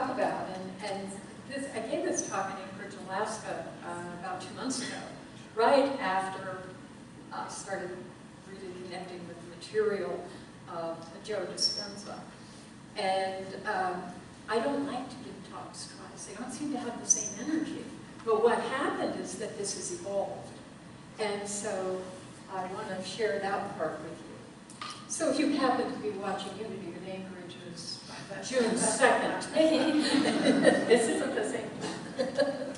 talk about. And this, I gave this talk in Anchorage, Alaska about 2 months ago, right after I started really connecting with the material of Joe Dispenza. And I don't like to give talks twice. They don't seem to have the same energy. But what happened is that this has evolved. And so I want to share that part with you. So if you happen to be watching Unity in Anchorage, it was June 2nd. This isn't the same thing.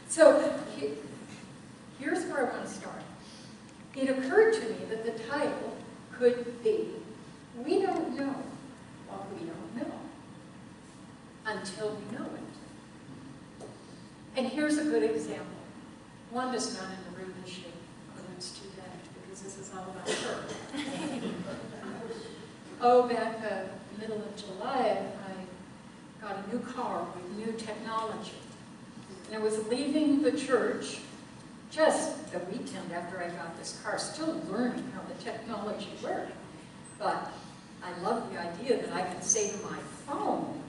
So here's where I want to start. It occurred to me that the title could be, We Don't Know What We Don't Know Until We Know It. And here's a good example. Wanda's not in the room, is she? Oh, that's too bad, because this is all about her. Oh, back middle of July, I got a new car with new technology. And I was leaving the church just the weekend after I got this car, still learning how the technology worked. But I love the idea that I can say to my phone,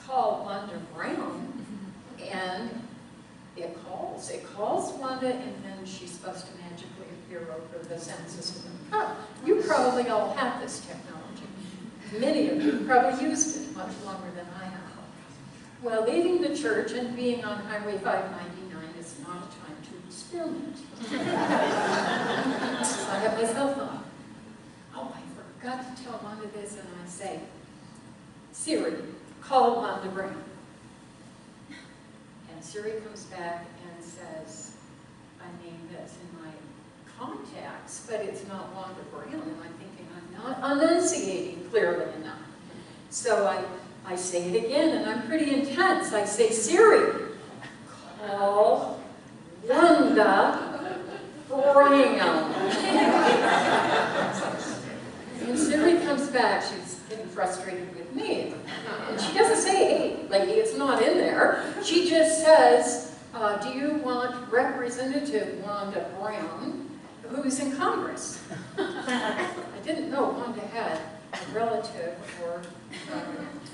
call Wanda Brown, and it calls Wanda, and then she's supposed to magically appear over the census in the car. You probably all have this technology. Many of you probably used it much longer than I have. Well, leaving the church and being on Highway 599 is not a time to experiment. So I have my cell phone. Oh, I forgot to tell Wanda this, and I say, Siri, call Wanda Brown. And Siri comes back and says, I named this in my contacts, but it's not Wanda Brown. And I'm thinking, I'm not enunciating clearly enough. So I say it again, and I'm pretty intense. I say, Siri, call Wanda Brown. And Siri comes back. She's getting frustrated with me. And she doesn't say, hey, lady, it's not in there. She just says, do you want Representative Wanda Brown, who's in Congress? I didn't know Wanda had a relative or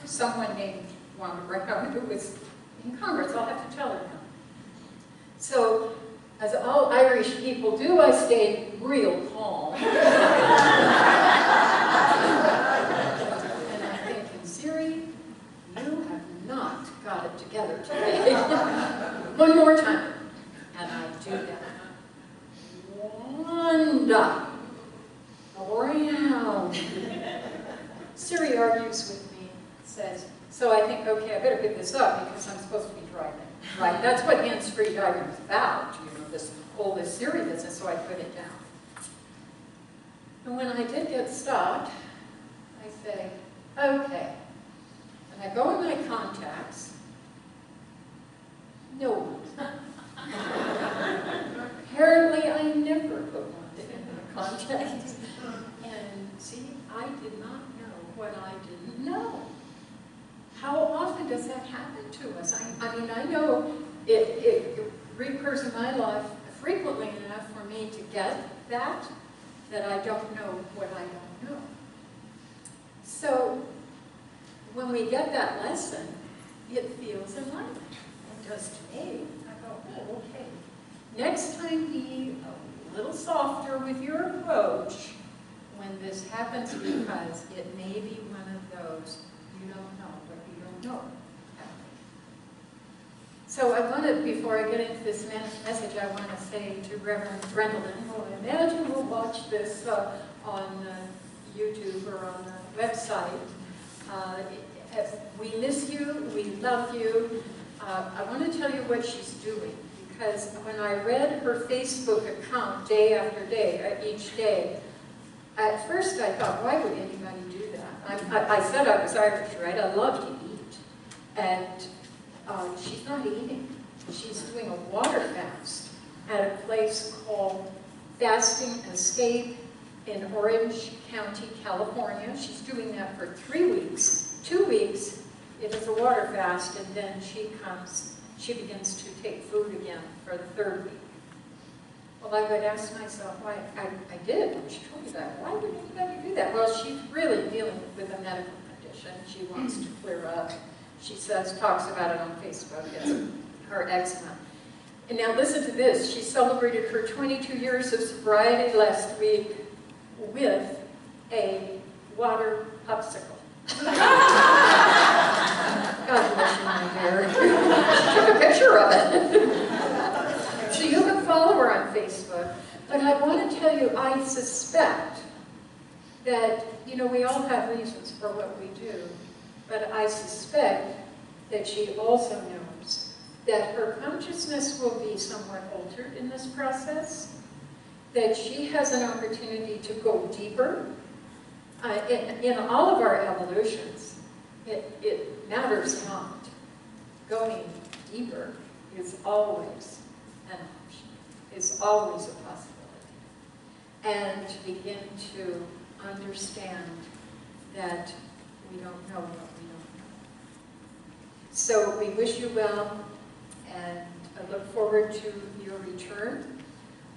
someone named Wanda Brown who was in Congress. I'll have to tell her now. So, as all Irish people do, I stayed real calm. And I'm thinking, Siri, you have not got it together today. One more time. And I do that. Wanda Brown. Siri argues with me, says, so I think, okay, I better pick this up because I'm supposed to be driving. Right? That's what hands-free driving is about, you know, this Siri business, so I put it down. And when I did get stopped, I say, okay. And I go in my contacts. No one. Apparently, I never put one in my contacts. And see, I did not know what I didn't know. How often does that happen to us? I mean, I know it recurs in my life frequently enough for me to get that I don't know what I don't know. So, when we get that lesson, it feels enlightening. It does to me. I go, oh, okay. Next time, be a little softer with your approach when this happens, because it may be one of those you don't know what you don't know. So I want to, before I get into this message, I want to say to Reverend Brendalyn, who I imagine will watch this on YouTube or on the website. We miss you, we love you. I want to tell you what she's doing, because when I read her Facebook account day after day, each day, at first I thought, why would anybody do that? I said I was Irish, right? I love to eat. And she's not eating. She's doing a water fast at a place called Fasting Escape in Orange County, California. She's doing that for 3 weeks. 2 weeks, it is a water fast, and then she begins to take food again for the 3rd week. Well, I would ask myself why I did when she told me that. Why would anybody do that? Well, she's really dealing with a medical condition. She wants to clear up. she says, talks about it on Facebook, it's her eczema. And now listen to this, she celebrated her 22 years of sobriety last week with a water popsicle. God bless you, my dear. She took a picture of it. So you can follow her on Facebook. But I want to tell you, I suspect that, you know, we all have reasons for what we do, but I suspect that she also knows that her consciousness will be somewhat altered in this process, that she has an opportunity to go deeper. In all of our evolutions, it matters not. Going deeper is always an option, is always a possibility. And to begin to understand that we don't know what we don't know. So we wish you well, and I look forward to your return.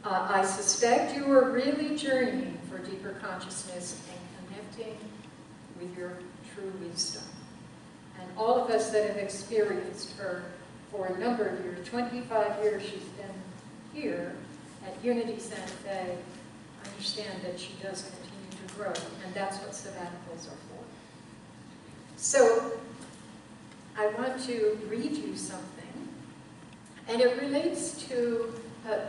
I suspect you are really journeying for deeper consciousness and connecting with your true wisdom. And all of us that have experienced her for a number of years, 25 years she's been here at Unity Santa Fe, understand that she does continue to grow, and that's what sabbaticals are for. So, I want to read you something, and it relates to,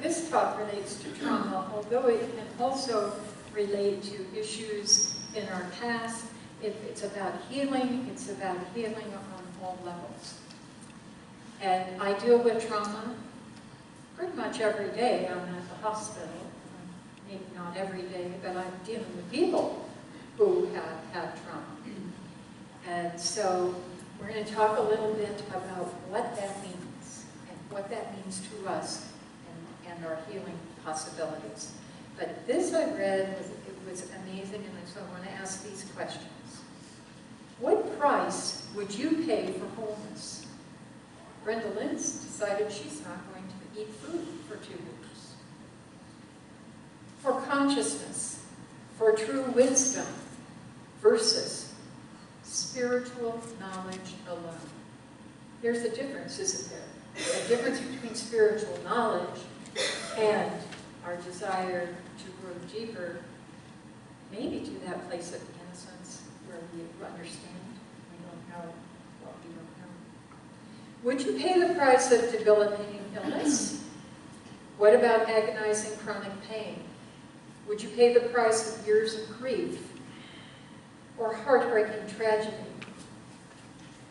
this talk relates to trauma, although it can also relate to issues in our past. It's about healing on all levels. And I deal with trauma pretty much every day. I'm at the hospital. Maybe not every day, but I'm dealing with people who have had trauma. And so we're going to talk a little bit about what that means and what that means to us and our healing possibilities. But this I read, it was amazing, and so I want to ask these questions. What price would you pay for wholeness? Brendalyn's decided she's not going to eat food for 2 weeks. For consciousness, for true wisdom, versus spiritual knowledge alone. There's a difference, isn't there? A difference between spiritual knowledge and our desire to grow deeper, maybe to that place of innocence where we understand we don't know what we don't know. Would you pay the price of debilitating illness? What about agonizing chronic pain? Would you pay the price of years of grief or heartbreaking tragedy?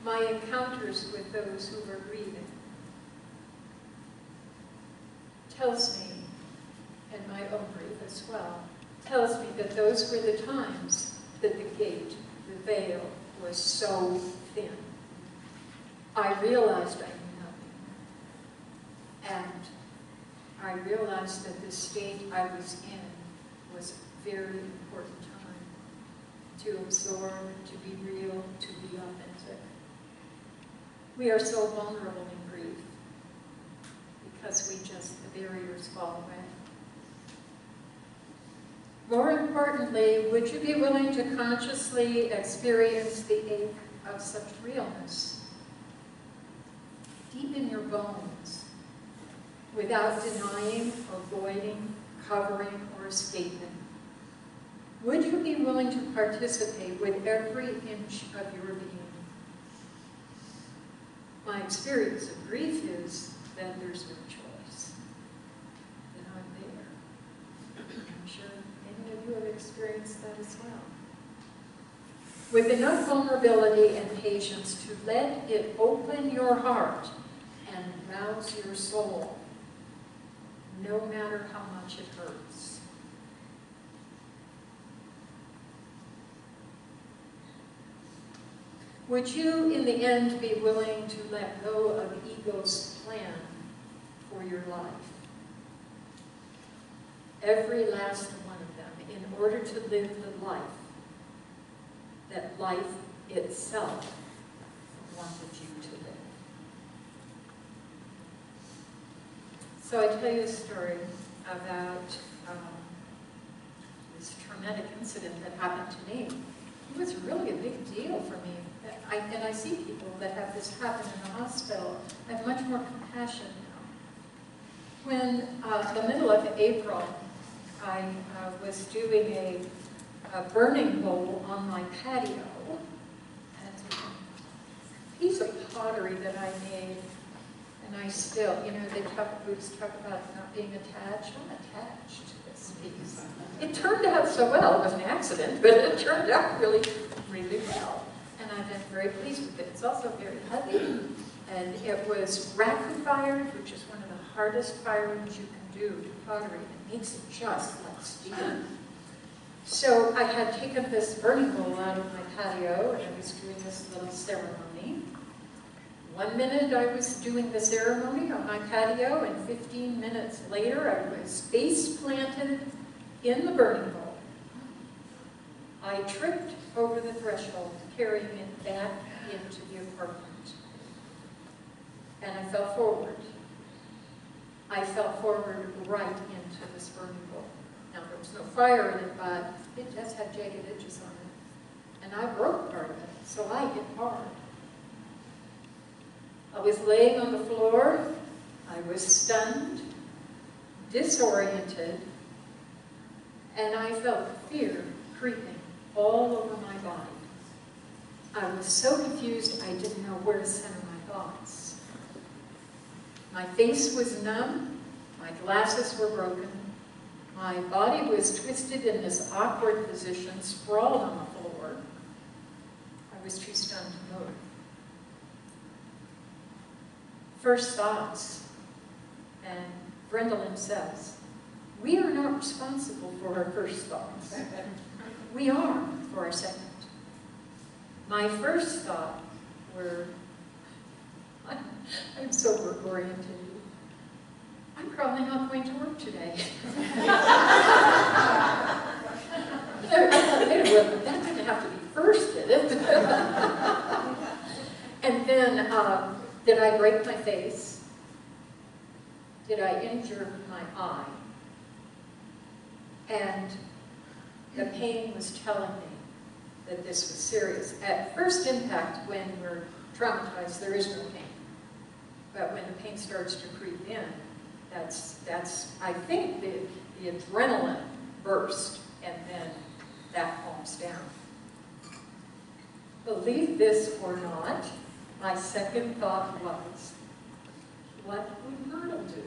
My encounters with those who were grieving tells me, and my own grief as well, tells me that those were the times that the gate, the veil, was so thin. I realized I knew nothing. And I realized that the state I was in was a very important time to absorb, to be real, to be authentic. We are so vulnerable in grief because the barriers fall away. More importantly, would you be willing to consciously experience the ache of such realness, deep in your bones, without denying, avoiding, covering, or escaping? Would you be willing to participate with every inch of your being? My experience of grief is that there's no choice, that I'm there. I'm sure many of you have experienced that as well. With enough vulnerability and patience to let it open your heart and rouse your soul, no matter how much it hurts. Would you, in the end, be willing to let go of ego's plan for your life? Every last one of them, in order to live the life that life itself wanted you to live. So I tell you a story about this traumatic incident that happened to me. it was really a big deal for me. And I see people that have this happen in the hospital. I have much more compassion now. When, the middle of April, I was doing a burning bowl on my patio. And a piece of pottery that I made, and I still, you know, Buddhists talk about not being attached. I'm attached to this piece. It turned out so well. It was an accident, but it turned out really, really well. And I've been very pleased with it. It's also very heavy. And it was racquer fired, which is one of the hardest firings you can do to pottery. It makes it just like steel. So I had taken this burning bowl out of my patio, and I was doing this little ceremony. 1 minute I was doing the ceremony on my patio, and 15 minutes later I was face planted in the burning bowl. I tripped over the threshold, carrying it back into the apartment. And I fell forward. I fell forward right into this burning bowl. Now, there was no fire in it, but it just had jagged edges on it. And I broke part of it, so I hit hard. I was laying on the floor. I was stunned, disoriented, and I felt fear creeping all over my body. I was so confused I didn't know where to center my thoughts. My face was numb, my glasses were broken, my body was twisted in this awkward position, sprawled on the floor. I was too stunned to move. First thoughts, and Brendalyn says, we are not responsible for our first thoughts. We are for our second. My first thought were, I'm so work-oriented. I'm probably not going to work today. That didn't have to be first, did it? And then, did I break my face? Did I injure my eye? And the pain was telling me that this was serious. At first impact, when we're traumatized, there is no pain. But when the pain starts to creep in, that's I think, the adrenaline burst, and then that calms down. Believe this or not, my second thought was, what would Myrtle do?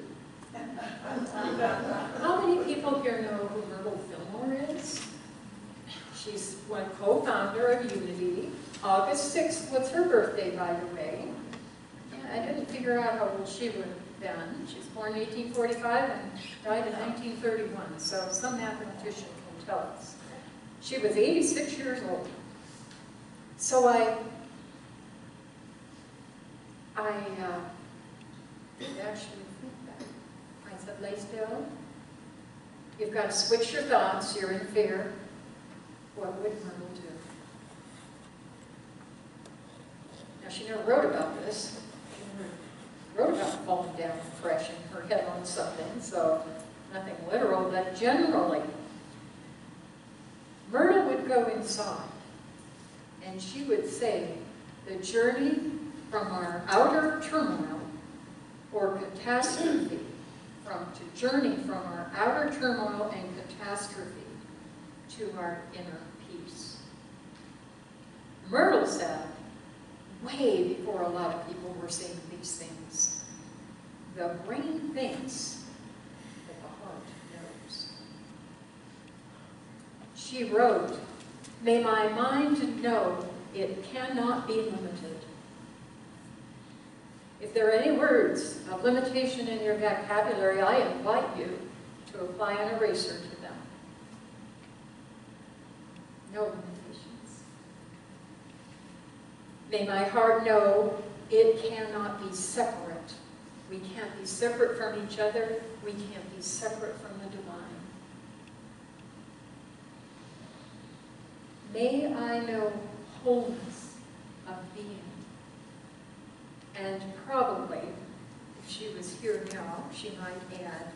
How many people here know who Myrtle Fillmore is? She's one co-founder of Unity. August 6th was her birthday, by the way. Yeah, I didn't figure out how old she would have been. She was born in 1845 and died in 1931, so some mathematician can tell us. She was 86 years old. So I didn't actually think that. I said, lay still. You've got to switch your thoughts. You're in fear. What would Myrtle do? Now, she never wrote about this. She never wrote about falling down and crashing her head on something, so nothing literal, but generally, Myrtle would go inside, and she would say, the journey from our outer turmoil or catastrophe, to journey from our outer turmoil and catastrophe to our inner peace. Myrtle said, way before a lot of people were saying these things, the brain thinks, but the heart knows. She wrote, may my mind know it cannot be limited. If there are any words of limitation in your vocabulary, I invite you to apply an eraser to them. No limitations. May my heart know it cannot be separate. We can't be separate from each other. We can't be separate from the divine. May I know wholeness of being. And probably, if she was here now, she might add,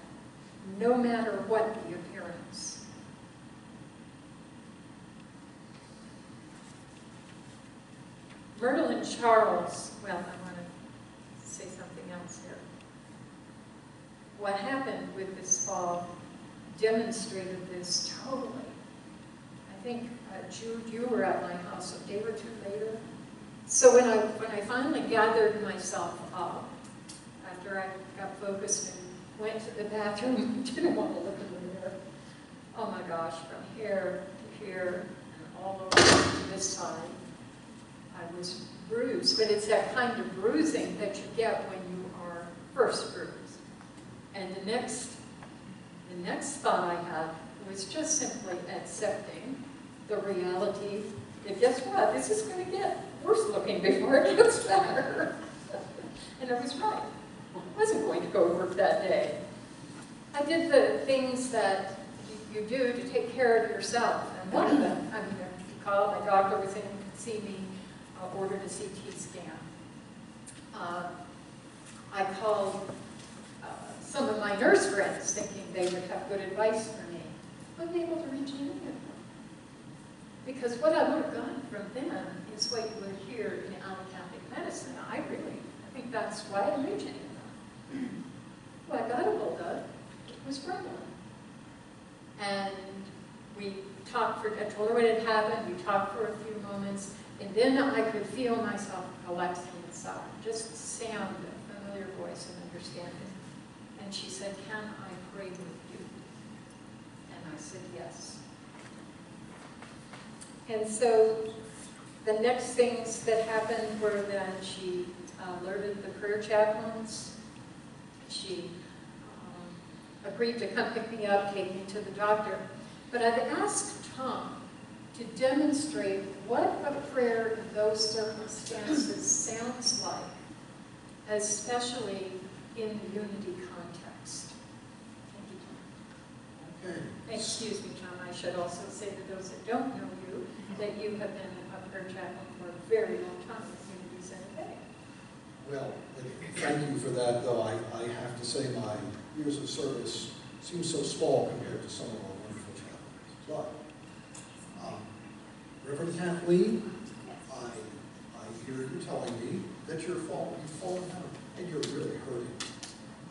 no matter what the appearance. Charles, well, I want to say something else here. What happened with this fall demonstrated this totally. I think, Jude, you were at my house a day or two later. So when I finally gathered myself up, after I got focused and went to the bathroom, didn't want to look in the mirror. Oh my gosh, from here to here and all over to this side, I was bruised. But it's that kind of bruising that you get when you are first bruised. And the next thought I had was just simply accepting the reality that guess what, this is going to get worse looking before it gets better. And I was right. I wasn't going to go to work that day. I did the things that you do to take care of yourself. And one of them, I mean, you called, my doctor was in, could see me, ordered a CT scan. I called some of my nurse friends thinking they would have good advice for me. I wasn't able to reach any of them. Because what I would have gotten from them is what you would hear in allopathic medicine. I think that's why I'm reaching them. What I got a hold of was Brendalyn. And we talked I told her what had happened, we talked for a few moments, and then I could feel myself collapsing inside. Just the sound of familiar voice and understanding. And she said, "Can I pray with you?" And I said, "Yes." And so the next things that happened were that she alerted the prayer chaplains. She agreed to come pick me up, take me to the doctor. But I've asked Tom to demonstrate what a prayer in those circumstances sounds like, especially in the Unity context. Thank you, Tom. Okay. Excuse me, Tom. I should also say to those that don't know you, that you have been a prayer chaplain for a very long time at Unity Center Bay. Well, thank you for that, though I have to say my years of service seem so small compared to some of our wonderful chaplains. But, Rev Kathleen, I hear you telling me that you've fallen down and you're really hurting.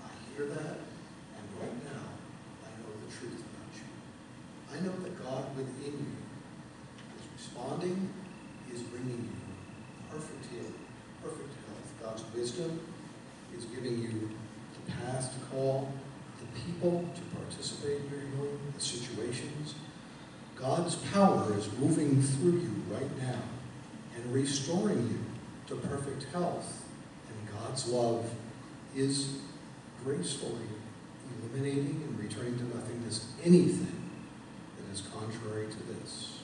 I hear that, and right now, I know the truth about you. I know that God within you is responding, is bringing you perfect healing, perfect health. God's wisdom is giving you the path to call, the people to participate in your healing, the situations. God's power is moving through you right now and restoring you to perfect health. And God's love is gracefully eliminating and returning to nothingness anything that is contrary to this.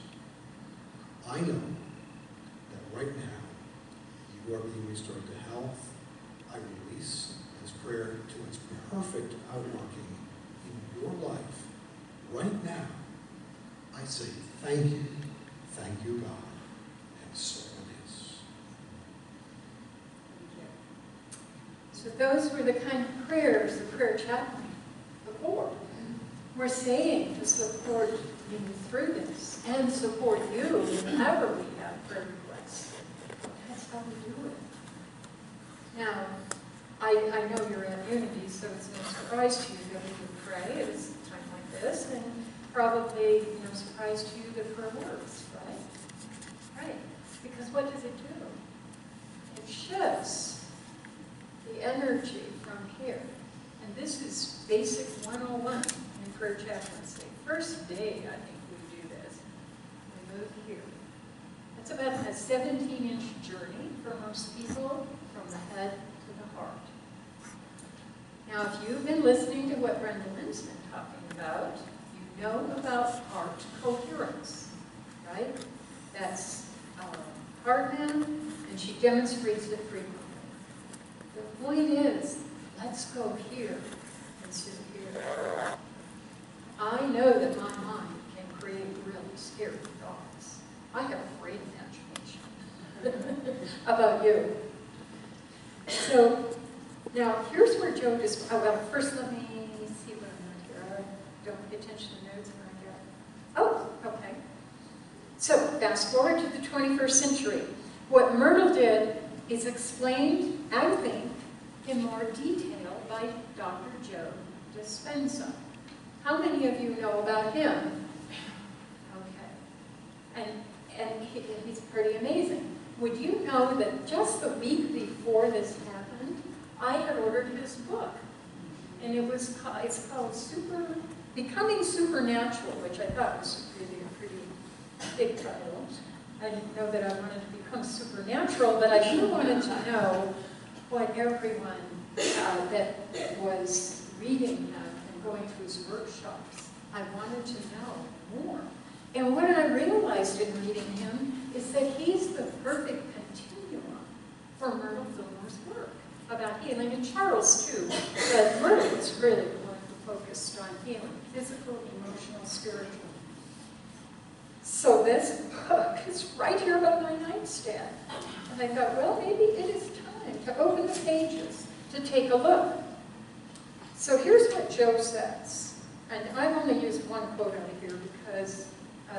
I know that right now you are being restored to health. I release this prayer to its perfect outworking in your life right now. I say thank you, God, and so it is. So those were the kind of prayers the prayer chaplain before were saying to support you through this and support you whenever we have prayer requests. That's how we do it. Now, I know you're at Unity, so it's no surprise to you that we would pray at a time like this, and probably no surprise to you that prayer works, right? Right. Because what does it do? It shifts the energy from here. And this is basic 101 in prayer chaplaincy. First day, I think we do this. We move here. It's about a 17-inch journey for most people from the head to the heart. Now, if you've been listening to what Brendalyn's been talking about, you know about heart coherence, right? That's HeartMath, and she demonstrates it frequently. The point is, let's go here instead of here. I know that my mind can create really scary thoughts. I have a great imagination. How about you? So, now here's where Joe just, well, first let me see what I'm doing here. I don't pay attention to notes when I get. Oh, okay. So, fast forward to the 21st century. What Myrtle did is explained, I think, in more detail by Dr. Joe Dispenza. How many of you know about him? Okay. And he's pretty amazing. Would you know that just the week before this happened, I had ordered his book. And it's called Becoming Supernatural, which I thought was really a pretty big title. I didn't know that I wanted to become supernatural, but I sure wanted to know what everyone that was reading him and going to his workshops, I wanted to know more. And what I realized in reading him is that he's the perfect continuum for Myrtle Fillmore's work about healing, and Charles too, but Myrtle is really the one who focused on healing, physical, emotional, spiritual. So this book is right here by my nightstand. And I thought, well, maybe it is time to open the pages, to take a look. So here's what Joe says. And I've only used one quote out of here because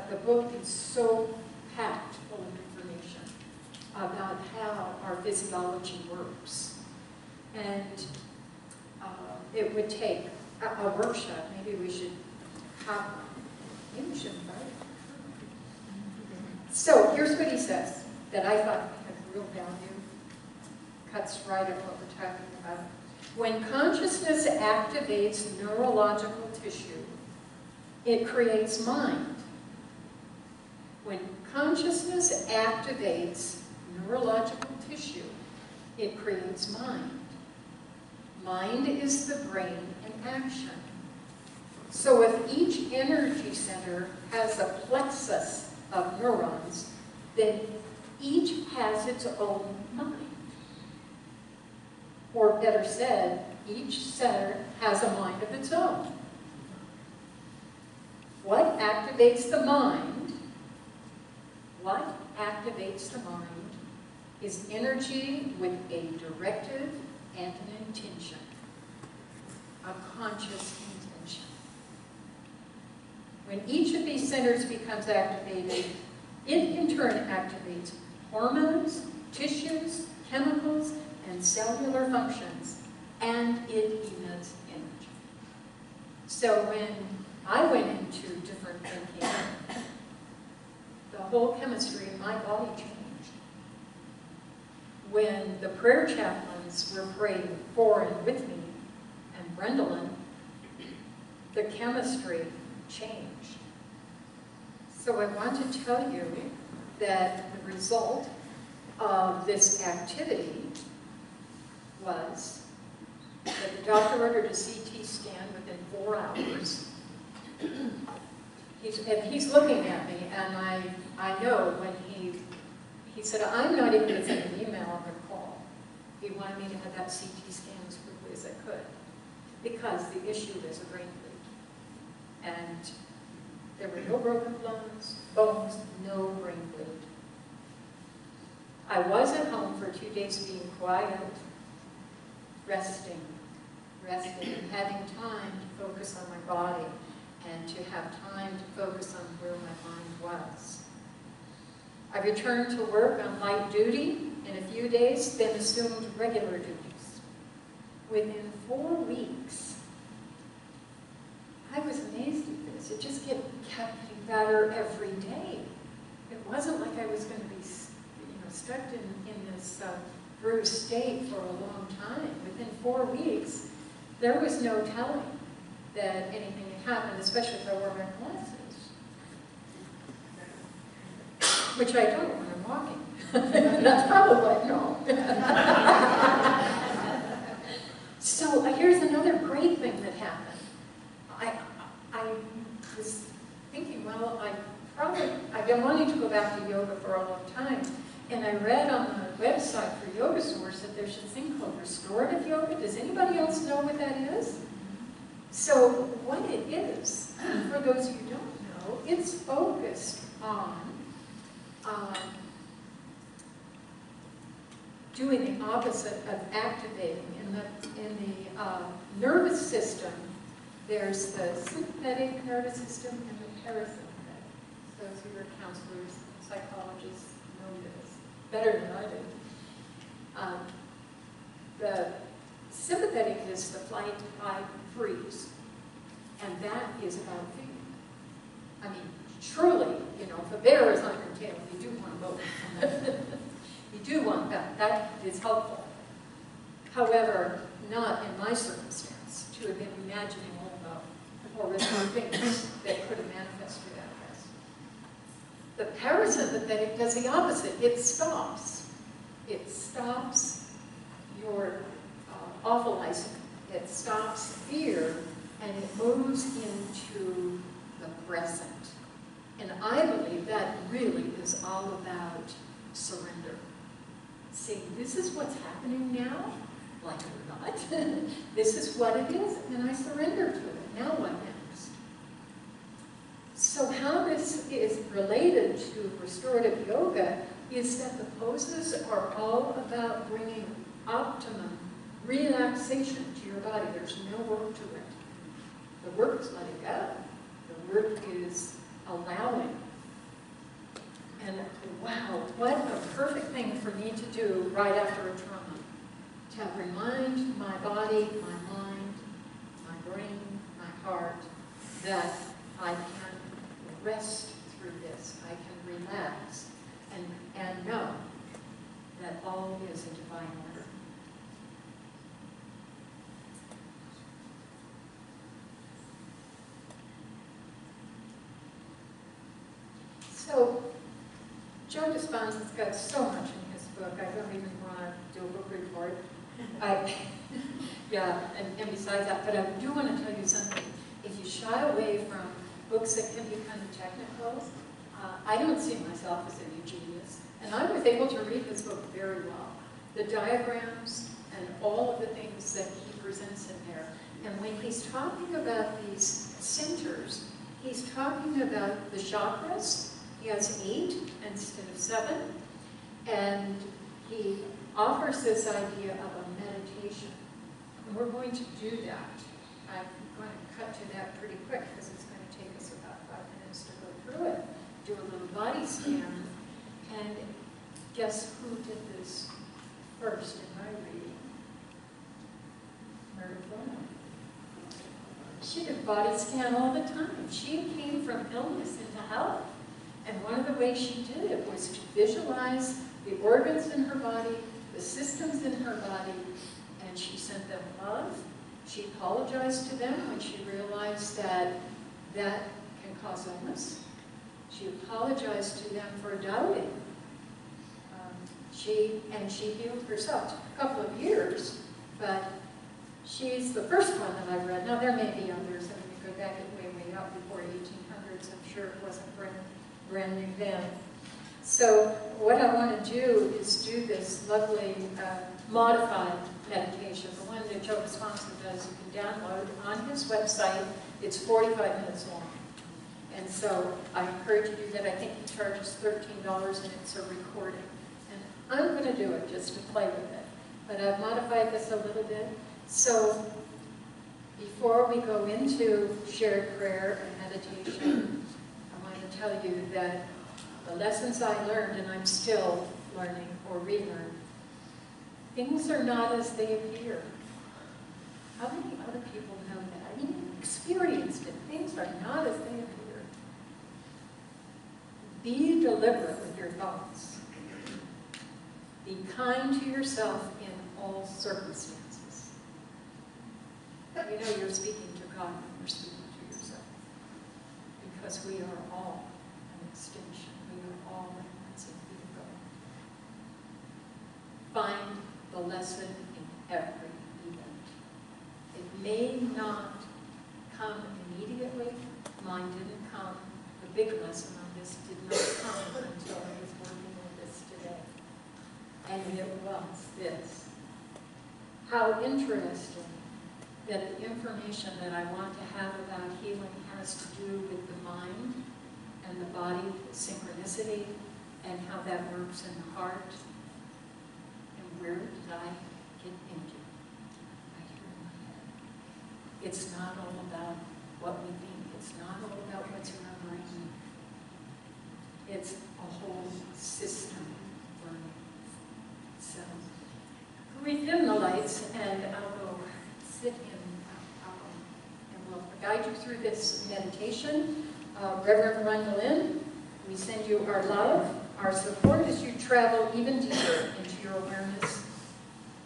the book is so packed full of information about how our physiology works. And it would take a workshop. Maybe we should have one. Maybe we should invite it. So here's what he says that I thought had real value. Cuts right at what we're talking about. When consciousness activates neurological tissue, it creates mind. When consciousness activates neurological tissue, it creates mind. Mind is the brain in action. So if each energy center has a plexus of neurons, then each has its own mind. Or better said, each center has a mind of its own. What activates the mind? What activates the mind is energy with a directive and an intention, a conscious intention. When each of these centers becomes activated, it in turn activates hormones, tissues, chemicals, and cellular functions, and it emits energy. So when I went into different thinking, the whole chemistry of my body changed. When the prayer chaplains were praying for and with me, and Brendalyn, the chemistry changed. So I want to tell you that the result of this activity was that the doctor ordered a CT scan within 4 hours. He's looking at me, and I know when he said, I'm not even going to send an email, I'm going to call. He wanted me to have that CT scan as quickly as I could, because the issue is a brain bleed. And there were no broken bones, no brain bleed. I was at home for 2 days being quiet, resting, and having time to focus on my body and to have time to focus on where my mind was. I returned to work on light duty in a few days, then assumed regular duties. Within 4 weeks, I was amazed at this. It just kept getting better every day. It wasn't like I was going to be stuck in this bruised state for a long time. Within 4 weeks, there was no telling that anything had happened, especially if I wore my glasses, which I don't when I'm walking. That's probably no. So here's another great thing that happened. I was thinking, well, I've been wanting to go back to yoga for a long time. And I read on the website for Yoga Source that there's a thing called restorative yoga. Does anybody else know what that is? So what it is, for those who don't know, it's focused on doing the opposite of activating. In the nervous system, there's the sympathetic nervous system and the parasympathetic. Those who are counselors, psychologists know this better than I do. The sympathetic is the flight, fight, freeze, and that is about fear. I mean, truly, you know, if a bear is on your tail, you do want to move. You do want that. That is helpful. However, not in my circumstance, to have been imagining all about horrific things that could have manifested that as. The parasympathetic does the opposite. It stops. It stops your awfulizing. It stops fear, and it moves into the present. And I believe that really is all about surrender. See, this is what's happening now, like it or not. This is what it is, and I surrender to it. Now what next? So how this is related to restorative yoga is that the poses are all about bringing optimum relaxation to your body. There's no work to it. The work is letting go. The work is allowing. And wow, what a perfect thing for me to do right after a trauma. To remind my body, my mind, my brain, my heart, that I can rest through this. I can relax and know that all is a divine order. So, Joe Dispenza's got so much in his book, I don't even want to do a book report. Yeah, and besides that, but I do want to tell you something. If you shy away from books that can be kind of technical, I don't see myself as any genius. And I was able to read this book very well. The diagrams and all of the things that he presents in there. And when he's talking about these centers, he's talking about the chakras. He has 8 instead of 7. And he offers this idea of a meditation. And we're going to do that. I'm going to cut to that pretty quick because it's going to take us about 5 minutes to go through it. Do a little body scan. And guess who did this first in my reading? Myrtle Fillmore. She did body scan all the time. She came from illness into health. And one of the ways she did it was to visualize the organs in her body, the systems in her body, and she sent them love. She apologized to them when she realized that that can cause illness. She apologized to them for doubting. She healed herself. It took a couple of years, but she's the first one that I've read. Now, there may be others. I mean, you go back way up before 1800s. I'm sure it wasn't brand new then. So what I want to do is do this lovely modified meditation, the one that Joe Dispenza does. You can download on his website. It's 45 minutes long. And so I encourage you to do that. I think he charges $13 and it's a recording. And I'm going to do it just to play with it. But I've modified this a little bit. So before we go into shared prayer and meditation, I want to tell you that the lessons I learned, and I'm still learning or relearn, things are not as they appear. How many other people know that? I mean, you've experienced it. Things are not as they appear. Be deliberate with your thoughts. Be kind to yourself in all circumstances. You know you're speaking to God when you're speaking to yourself. Because we are all an extension. We are all remnants of ego. Find the lesson in every event. It may not come immediately. Mine didn't come. The big lesson on this did not come until I was working with this today. And it was this. How interesting that the information that I want to have about healing has to do with the mind and the body, synchronicity, and how that works in the heart. And where did I get into? Right here in my head. It's not all about what we think. It's not all about what's in our brain. It's a whole system running. So we dim the lights, and I'll go sit in, and we'll guide you through this meditation. Reverend Brendalyn, we send you our love, our support as you travel even deeper into your awareness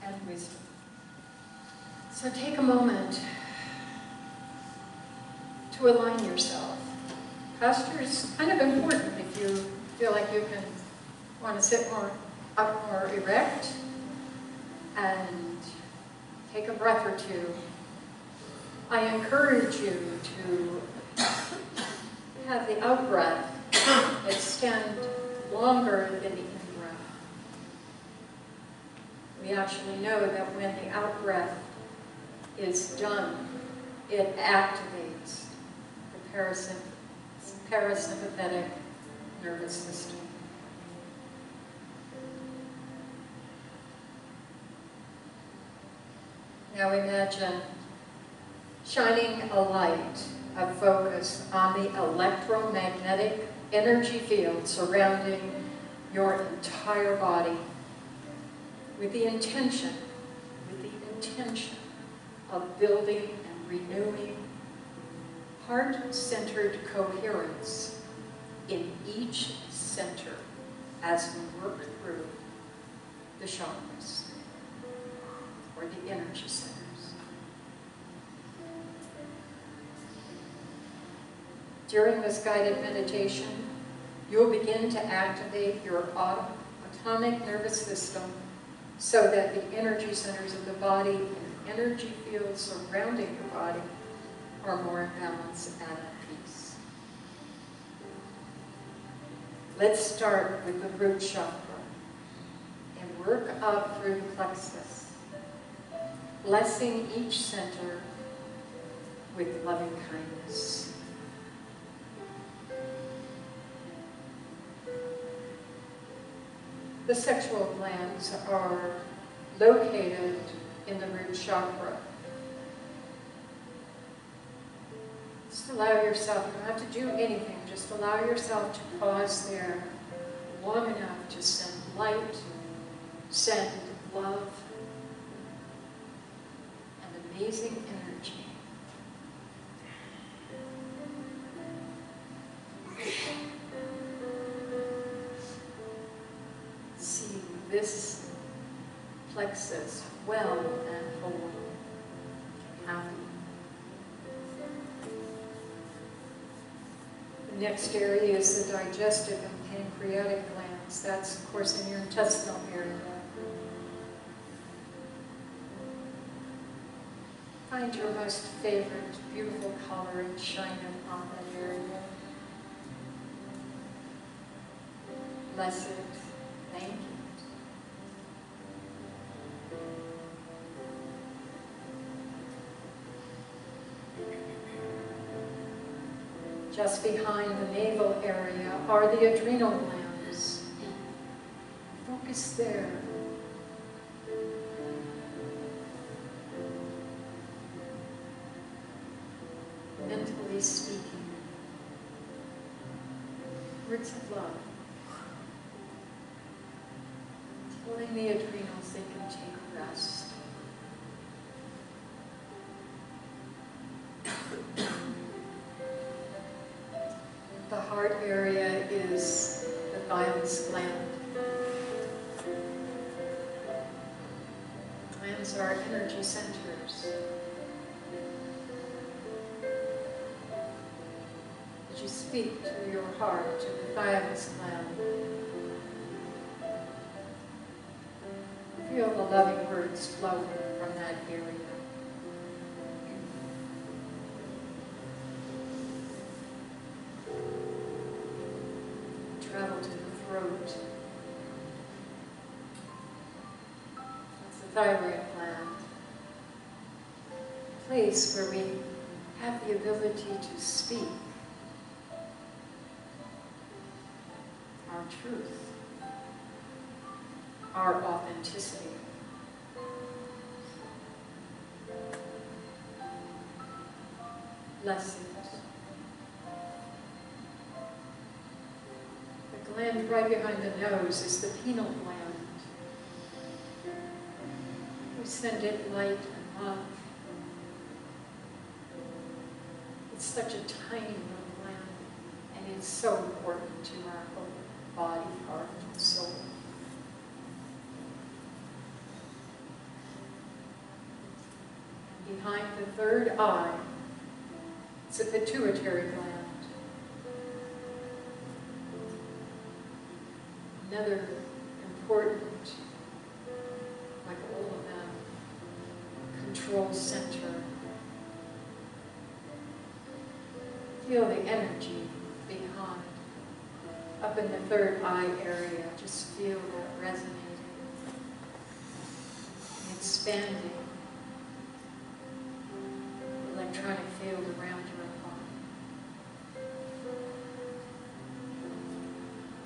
and wisdom. So take a moment to align yourself. Posture is kind of important if you feel like you can want to sit more up, more erect, and take a breath or two. I encourage you to have the out-breath extend longer than the in-breath. We actually know that when the out-breath is done, it activates the parasympathetic nervous system. Now imagine shining a light of focus on the electromagnetic energy field surrounding your entire body with the intention of building and renewing heart-centered coherence in each center as we work through the chakras, or the energy centers. During this guided meditation, you'll begin to activate your autonomic nervous system so that the energy centers of the body and energy fields surrounding the body are more in balance and at peace. Let's start with the root chakra and work up through the plexus, blessing each center with loving kindness. The sexual glands are located in the root chakra. Just allow yourself, you don't have to do anything, just allow yourself to pause there long enough to send light, send love, and amazing energy. See this plexus well and whole, happy. The next area is the digestive and pancreatic glands. That's, of course, in your intestinal area. Find your most favorite, beautiful color and shine it on that area. Bless it. Thank you. Just behind the navel area are the adrenal glands. Focus there. Mentally speaking, words of love. Telling the adrenals they can take a rest. The heart area is the thymus gland. Glands are energy centers. As you speak to your heart, to the thymus gland, feel the loving words flowing from that area. Travel to the throat. That's the thyroid gland. A place where we have the ability to speak our truth, our authenticity. Bless it. The gland right behind the nose is the pineal gland. We send it light and love. It's such a tiny little gland, and it's so important to our whole body, heart, and soul. And behind the third eye, it's a pituitary gland. Another important, like all of them, control center. Feel the energy behind. Up in the third eye area, just feel that resonating, expanding. Electronic field around your heart.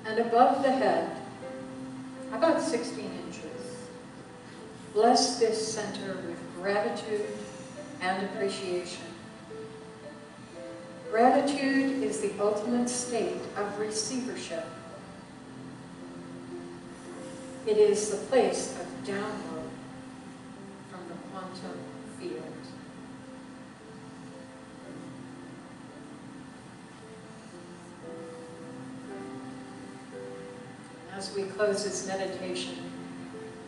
And above the head, about 16 inches, bless this center with gratitude and appreciation. Gratitude is the ultimate state of receivership. It is the place of download from the quantum field. As we close this meditation,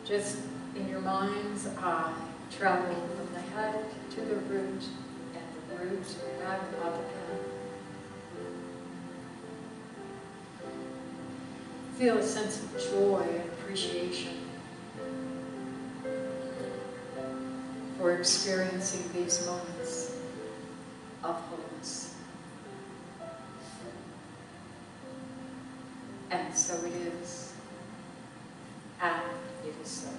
just in your mind's eye, travel from the head to the root, and the root back up again. Feel a sense of joy and appreciation for experiencing these moments of wholeness. And so it is, and it is so.